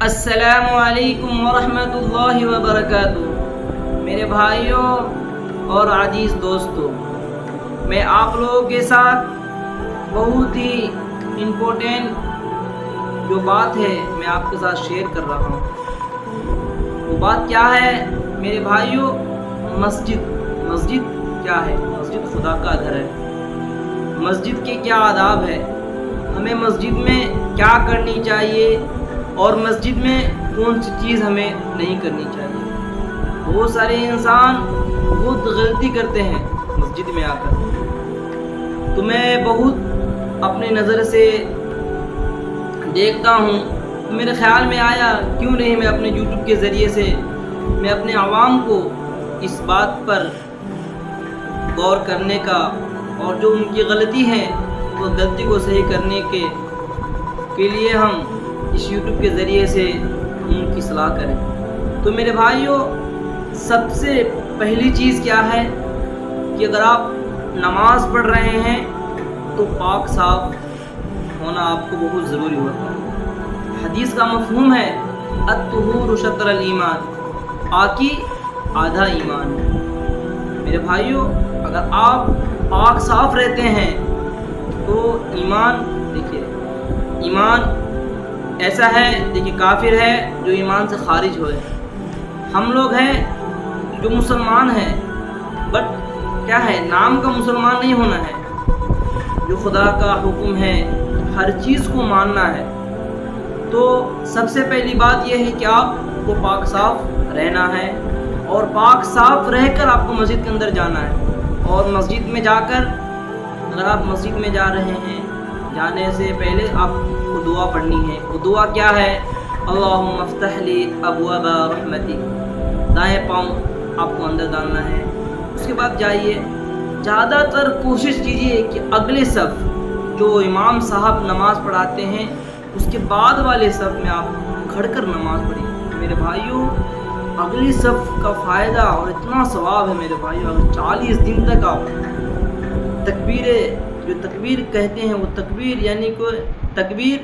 السلام علیکم ورحمۃ اللہ وبرکاتہ۔ میرے بھائیوں اور عزیز دوستوں، میں آپ لوگوں کے ساتھ بہت ہی امپورٹنٹ جو بات ہے میں آپ کے ساتھ شیئر کر رہا ہوں۔ وہ بات کیا ہے میرے بھائیوں؟ مسجد کیا ہے؟ مسجد خدا کا گھر ہے۔ مسجد کے کیا آداب ہے؟ ہمیں مسجد میں کیا کرنی چاہیے اور مسجد میں کون سی چیز ہمیں نہیں کرنی چاہیے؟ بہت سارے انسان بہت غلطی کرتے ہیں مسجد میں آ کر، تو میں بہت اپنے نظر سے دیکھتا ہوں، تو میرے خیال میں آیا کیوں نہیں میں اپنے یوٹیوب کے ذریعے سے میں اپنے عوام کو اس بات پر غور کرنے کا اور جو ان کی غلطی ہے وہ غلطی کو صحیح کرنے کے لیے ہم اس یوٹیوب کے ذریعے سے ان کی اصلاح کریں۔ تو میرے بھائیوں، سب سے پہلی چیز کیا ہے کہ اگر آپ نماز پڑھ رہے ہیں تو پاک صاف ہونا آپ کو بہت ضروری ہوتا ہے۔ حدیث کا مفہوم ہے الطہور شطر الایمان، پاکی آدھا ایمان۔ میرے بھائیوں، اگر آپ پاک صاف رہتے ہیں تو ایمان، دیکھیے ایمان ایسا ہے، دیکھیے کافر ہے جو ایمان سے خارج ہوئے، ہم لوگ ہیں جو مسلمان ہیں بٹ کیا ہے، نام کا مسلمان نہیں ہونا ہے، جو خدا کا حکم ہے ہر چیز کو ماننا ہے۔ تو سب سے پہلی بات یہ ہے کہ آپ کو پاک صاف رہنا ہے، اور پاک صاف رہ کر آپ کو مسجد کے اندر جانا ہے، اور مسجد میں جا کر اگر آپ مسجد میں جا رہے ہیں، جانے سے پہلے آپ کو دعا پڑھنی ہے۔ وہ دعا کیا ہے؟ اللہم افتح لی ابواب رحمتک، دائیں پاؤں آپ کو اندر ڈالنا ہے۔ اس کے بعد جائیے، زیادہ تر کوشش کیجیے کہ اگلے صف جو امام صاحب نماز پڑھاتے ہیں اس کے بعد والے صف میں آپ کھڑ کر نماز پڑھیں۔ میرے بھائیوں، اگلی صف کا فائدہ اور اتنا ثواب ہے میرے بھائیوں، اگر 40 دن تک آپ جو تکبیر کہتے ہیں، وہ تکبیر یعنی کوئی تکبیر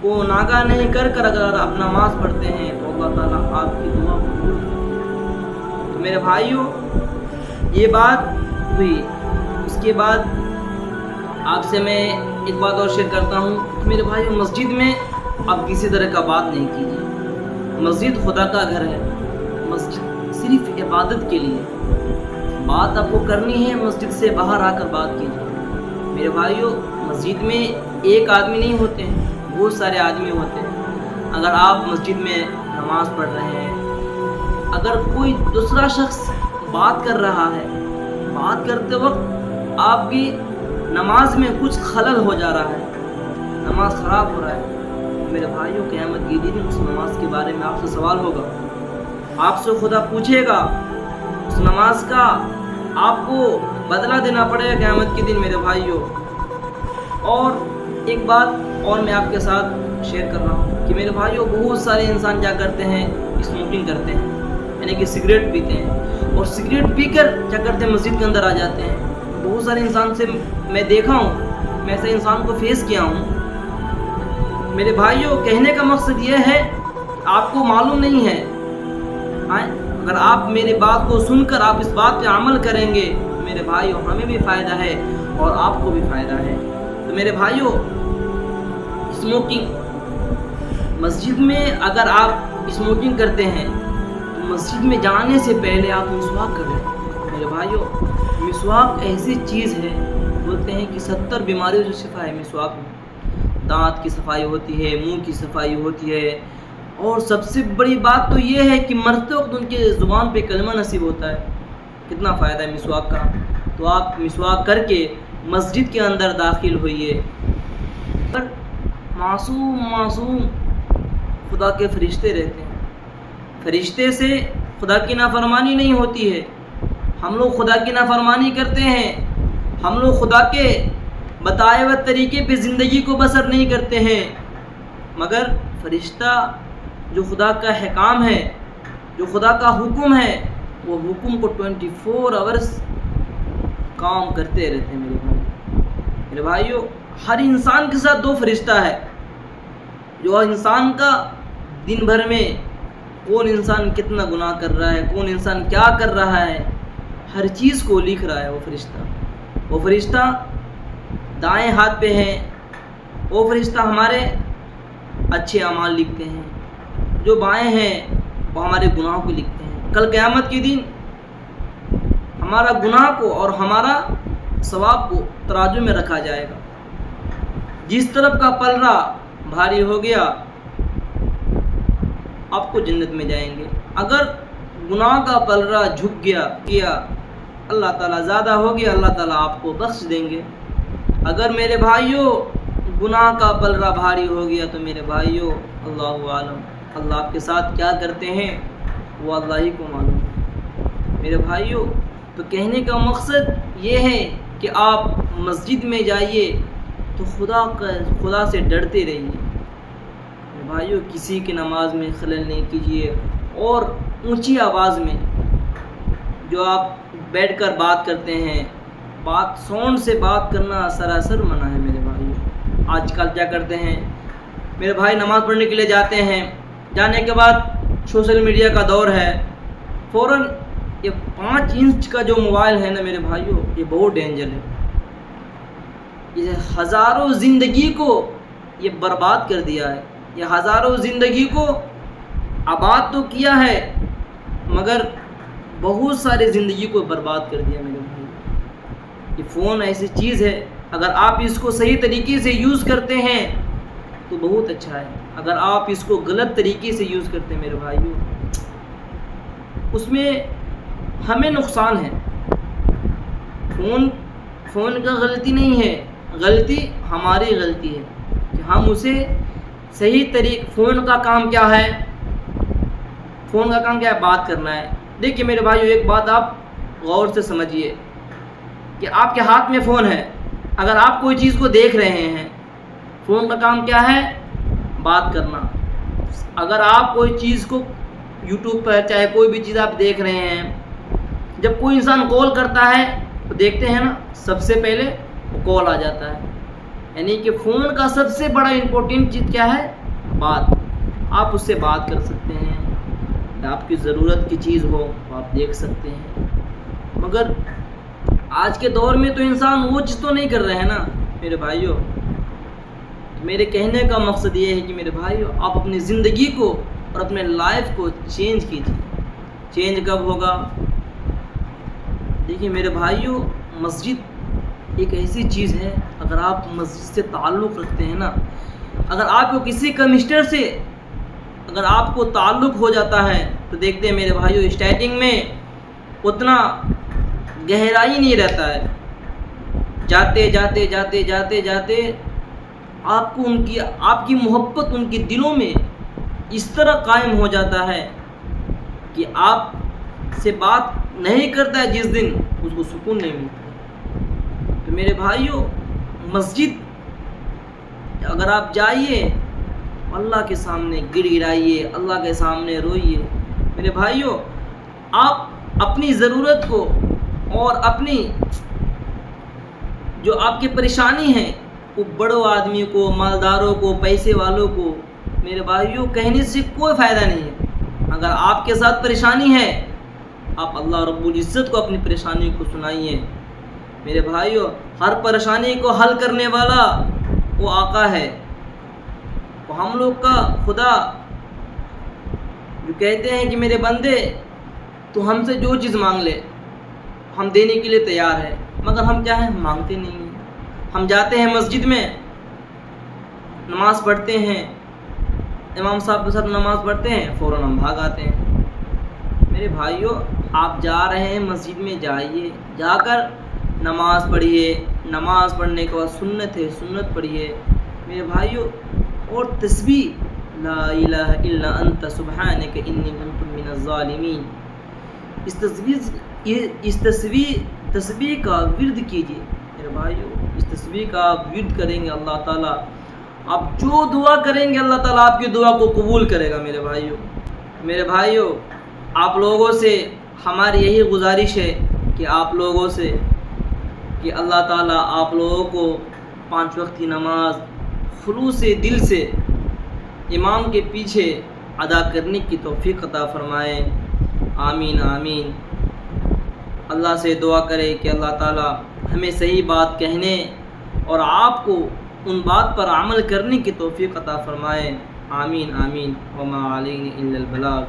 کو ناگا نہیں کر اگر آپ نماز پڑھتے ہیں تو اللہ تعالیٰ آپ کی دعا قبول کرے۔ تو میرے بھائیوں، یہ بات ہوئی۔ اس کے بعد آپ سے میں ایک بات اور شیئر کرتا ہوں کہ میرے بھائیوں، مسجد میں آپ کسی طرح کا بات نہیں کیجیے۔ مسجد خدا کا گھر ہے، مسجد صرف عبادت کے لیے بات آپ کو کرنی ہے، مسجد سے باہر آ کر بات کیجیے۔ میرے بھائیوں، مسجد میں ایک آدمی نہیں ہوتے ہیں، بہت سارے آدمی ہوتے ہیں۔ اگر آپ مسجد میں نماز پڑھ رہے ہیں، اگر کوئی دوسرا شخص بات کر رہا ہے، بات کرتے وقت آپ کی نماز میں کچھ خلل ہو جا رہا ہے، نماز خراب ہو رہا ہے، میرے بھائیوں قیامت کے دن اس نماز کے بارے میں آپ سے سوال ہوگا، آپ سے خدا پوچھے گا، اس نماز کا آپ کو بدلہ دینا پڑے گا قیامت کے دن میرے بھائیوں۔ اور ایک بات اور میں آپ کے ساتھ شیئر کر رہا ہوں کہ میرے بھائیوں، بہت سارے انسان کیا کرتے ہیں، اسموکنگ کرتے ہیں، یعنی کہ سگریٹ پیتے ہیں، اور سگریٹ پی کر کیا کرتے ہیں، مسجد کے اندر آ جاتے ہیں۔ بہت سارے انسان سے میں دیکھا ہوں، میں ایسے انسان کو فیس کیا ہوں۔ میرے بھائیوں، کہنے کا مقصد یہ ہے کہ آپ کو معلوم نہیں ہے، اگر آپ میری بات کو سن کر آپ اس بات پہ عمل کریں گے میرے بھائیوں، ہمیں بھی فائدہ ہے اور آپ کو بھی فائدہ ہے۔ تو میرے بھائیوں، اسموکنگ، مسجد میں اگر آپ اسموکنگ کرتے ہیں تو مسجد میں جانے سے پہلے آپ مسواک کریں۔ میرے بھائیوں، مسواک ایسی چیز ہے، بولتے ہیں کہ 70 بیماریوں سے شفا ہے مسواک میں۔ دانت کی صفائی ہوتی ہے، منہ کی صفائی ہوتی ہے، اور سب سے بڑی بات تو یہ ہے کہ مرتے وقت ان کے زبان پہ کلمہ نصیب ہوتا ہے۔ کتنا فائدہ ہے مسواک کا۔ تو آپ مسواک کر کے مسجد کے اندر داخل ہوئیے۔ پر معصوم خدا کے فرشتے رہتے ہیں، فرشتے سے خدا کی نافرمانی نہیں ہوتی ہے۔ ہم لوگ خدا کی نافرمانی کرتے ہیں، ہم لوگ خدا کے بتائے ہوئے طریقے پہ زندگی کو بسر نہیں کرتے ہیں، مگر فرشتہ جو خدا کا احکام ہے، جو خدا کا حکم ہے، وہ حکم کو 24 آورس کام کرتے رہتے ہیں میرے بھائیوں۔ ہر انسان کے ساتھ 2 فرشتہ ہے، جو انسان کا دن بھر میں کون انسان کتنا گناہ کر رہا ہے، کون انسان کیا کر رہا ہے، ہر چیز کو لکھ رہا ہے وہ فرشتہ دائیں ہاتھ پہ ہے، وہ فرشتہ ہمارے اچھے اعمال لکھتے ہیں، جو بائیں ہیں وہ ہمارے گناہ کو لکھتے ہیں۔ کل قیامت کے دن ہمارا گناہ کو اور ہمارا ثواب کو ترازو میں رکھا جائے گا۔ جس طرف کا پلڑا بھاری ہو گیا آپ کو جنت میں جائیں گے، اگر گناہ کا پلڑا جھک گیا اللہ تعالیٰ زیادہ ہو گیا، اللہ تعالیٰ آپ کو بخش دیں گے۔ اگر میرے بھائیوں گناہ کا پلڑا بھاری ہو گیا تو میرے بھائیوں اللہ عالم، اللہ آپ کے ساتھ کیا کرتے ہیں وہ اللہ ہی کو معلوم ہے۔ میرے بھائیوں تو کہنے کا مقصد یہ ہے کہ آپ مسجد میں جائیے تو خدا سے ڈرتے رہیے۔ میرے بھائیوں کسی کی نماز میں خلل نہیں کیجیے، اور اونچی آواز میں جو آپ بیٹھ کر بات کرتے ہیں، ساؤنڈ سے بات کرنا سراسر منع ہے۔ میرے بھائیوں آج کل کیا کرتے ہیں، میرے بھائی نماز پڑھنے کے لیے جاتے ہیں، جانے کے بعد سوشل میڈیا کا دور ہے، فوراً یہ 5 انچ کا جو موبائل ہے نا میرے بھائیوں، یہ بہت ڈینجر ہے، یہ ہزاروں زندگی کو یہ برباد کر دیا ہے، یہ ہزاروں زندگی کو آباد تو کیا ہے مگر بہت سارے زندگی کو برباد کر دیا میرے بھائی۔ یہ فون ایسی چیز ہے، اگر آپ اس کو صحیح طریقے سے یوز کرتے ہیں تو بہت اچھا ہے، اگر آپ اس کو غلط طریقے سے یوز کرتے ہیں میرے بھائیوں اس میں ہمیں نقصان ہے۔ فون کا غلطی نہیں ہے، غلطی ہماری غلطی ہے کہ ہم اسے صحیح فون کا کام کیا ہے، بات کرنا ہے۔ دیکھیے میرے بھائیو ایک بات آپ غور سے سمجھیے کہ آپ کے ہاتھ میں فون ہے، اگر آپ کوئی چیز کو دیکھ رہے ہیں، فون کا کام کیا ہے، بات کرنا۔ اگر آپ کوئی چیز کو یوٹیوب پر چاہے کوئی بھی چیز آپ دیکھ رہے ہیں، جب کوئی انسان کال کرتا ہے تو دیکھتے ہیں نا سب سے پہلے وہ کال آ جاتا ہے، یعنی کہ فون کا سب سے بڑا امپورٹنٹ چیز کیا ہے، بات۔ آپ اس سے بات کر سکتے ہیں، آپ کی ضرورت کی چیز ہو تو آپ دیکھ سکتے ہیں، مگر آج کے دور میں تو انسان وہ چیز تو نہیں کر رہے ہیں نا میرے بھائیوں۔ میرے کہنے کا مقصد یہ ہے کہ میرے بھائیوں آپ اپنی زندگی کو اور اپنے لائف کو چینج کیجیے۔ چینج کب ہوگا؟ دیکھیے میرے بھائیوں مسجد ایک ایسی چیز ہے، اگر آپ مسجد سے تعلق رکھتے ہیں نا، اگر آپ کو کسی کمسٹر سے اگر آپ کو تعلق ہو جاتا ہے تو دیکھتے ہیں میرے بھائیوں اسٹارٹنگ میں اتنا گہرائی نہیں رہتا ہے، جاتے جاتے جاتے جاتے جاتے آپ کو آپ کی محبت ان کے دلوں میں اس طرح قائم ہو جاتا ہے کہ آپ سے بات نہیں کرتا ہے جس دن اس کو سکون نہیں ملتا۔ تو میرے بھائیوں مسجد اگر آپ جائیے اللہ کے سامنے گڑ گڑائیے، اللہ کے سامنے روئیے۔ میرے بھائیوں آپ اپنی ضرورت کو اور اپنی جو آپ کی پریشانی ہے وہ بڑوں آدمی کو، مالداروں کو، پیسے والوں کو میرے بھائیوں کہنے سے کوئی فائدہ نہیں ہے۔ اگر آپ کے ساتھ پریشانی ہے آپ اللہ رب العزت کو اپنی پریشانی کو سنائیے۔ میرے بھائیوں ہر پریشانی کو حل کرنے والا وہ آقا ہے، وہ ہم لوگ کا خدا جو کہتے ہیں کہ میرے بندے تو ہم سے جو چیز مانگ لے ہم دینے کے لیے تیار ہے، مگر ہم کیا ہیں، مانگتے نہیں ہیں۔ ہم جاتے ہیں مسجد میں نماز پڑھتے ہیں، امام صاحب کے ساتھ نماز پڑھتے ہیں، فوراً ہم بھاگ آتے ہیں۔ میرے بھائیوں آپ جا رہے ہیں مسجد میں، جائیے، جا کر نماز پڑھیے، نماز پڑھنے کے بعد سنت ہے سنت پڑھیے میرے بھائیوں، اور تسبیح لا الہ الا انت سبحانک انی کنت من الظالمین، اس تسبیح کا ورد کیجیے میرے بھائیوں۔ اس تسبیح کا آپ ورد کریں گے اللہ تعالیٰ آپ جو دعا کریں گے اللہ تعالیٰ آپ کی دعا کو قبول کرے گا میرے بھائیوں۔ میرے بھائیوں آپ لوگوں سے ہماری یہی گزارش ہے کہ آپ لوگوں سے کہ اللہ تعالیٰ آپ لوگوں کو 5 وقت کی نماز خلوص دل سے امام کے پیچھے ادا کرنے کی توفیق عطا فرمائے، آمین آمین۔ اللہ سے دعا کرے کہ اللہ تعالیٰ ہمیں صحیح بات کہنے اور آپ کو ان بات پر عمل کرنے کی توفیق عطا فرمائے، آمین آمین۔ وما علینا الا البلاغ۔